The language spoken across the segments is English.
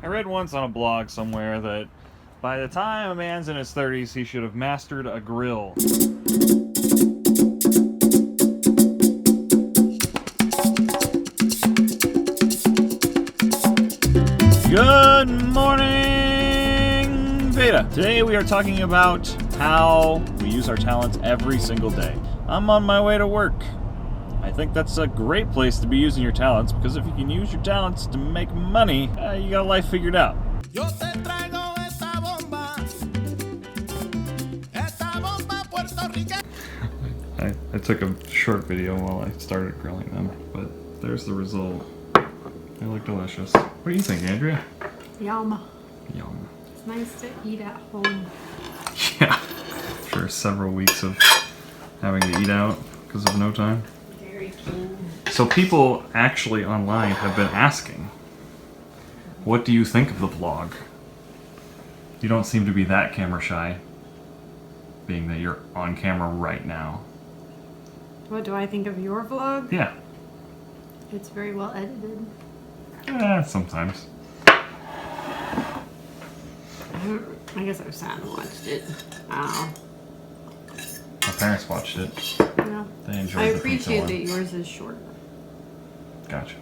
I read once on a blog somewhere that by the time a man's in his 30s, he should have mastered a grill. Good morning, Veda. Today we are talking about how we use our talents every single day. I'm on my way to work. I think that's a great place to be using your talents, because if you can use your talents to make money, you got life figured out. I took a short video while I started grilling them, but there's the result. They look delicious. What do you think, Andrea? Yum. Yum. It's nice to eat at home. Yeah. After several weeks of having to eat out because of no time. Very keen. So people actually online have been asking, what do you think of the vlog? You don't seem to be that camera shy, being that you're on camera right now. What do I think of your vlog? Yeah. It's very well edited. Sometimes. I guess I've sat and watched it. I My parents watched it. don't know. Yeah. They enjoyed I the pizza appreciate one. that yours is shorter. Gotcha.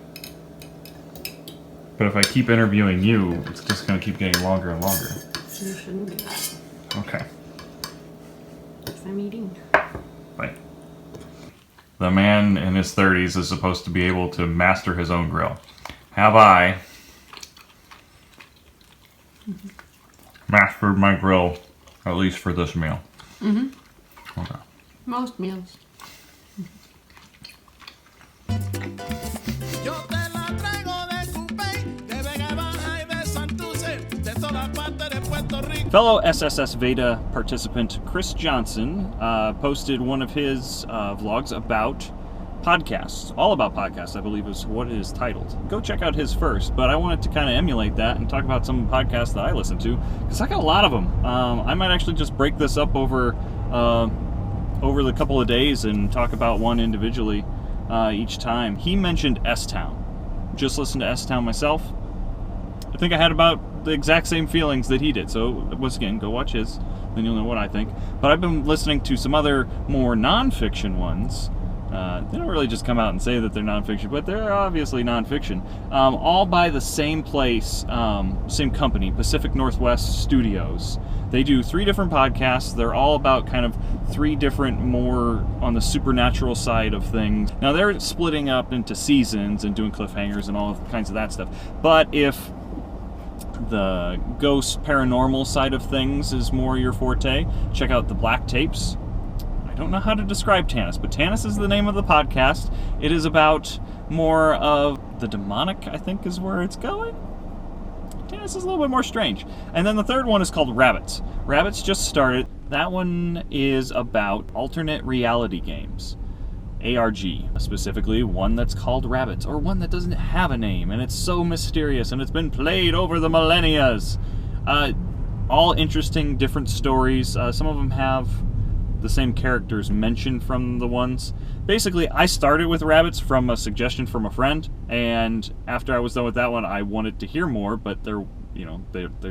But if I keep interviewing you, it's just going to keep getting longer and longer. You shouldn't do that. Okay. Because I'm eating. Bye. The man in his 30s is supposed to be able to master his own grill. Have I mastered my grill, at least for this meal? Mm-hmm. Okay. Most meals. Fellow SSSVEDA participant Chris Johnson posted one of his vlogs about podcasts. All about podcasts, I believe is what it is titled. Go check out his first, but I wanted to kind of emulate that and talk about some podcasts that I listen to, because I got a lot of them. I might actually just break this up over the couple of days and talk about one individually each time. He mentioned S-Town. Just listened to S-Town myself. I think I had about the exact same feelings that he did. So once again, go watch his, then you'll know what I think. But I've been listening to some other more non-fiction ones. They don't really just come out and say that they're non-fiction, but they're obviously non-fiction. All by the same place, same company, Pacific Northwest Studios. They do 3 different podcasts. They're all about kind of 3 different, more on the supernatural side of things. Now they're splitting up into seasons and doing cliffhangers and all kinds of that stuff. But if the ghost paranormal side of things is more your forte, check out the Black Tapes. I don't know how to describe Tanis, but Tanis is the name of the podcast. It is about more of the demonic, I think is where it's going. Tanis is a little bit more strange. And then the third one is called Rabbits. Rabbits just started. That one is about alternate reality games. ARG, specifically one that's called Rabbits, or one that doesn't have a name, and it's so mysterious, and it's been played over the millennias. All interesting, different stories. Some of them have the same characters mentioned from the ones. Basically, I started with Rabbits from a suggestion from a friend, and after I was done with that one, I wanted to hear more, but they're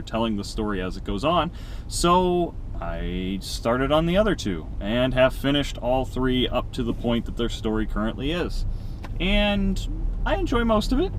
telling the story as it goes on. So I started on the other 2 and have finished all 3 up to the point that their story currently is. And I enjoy most of it.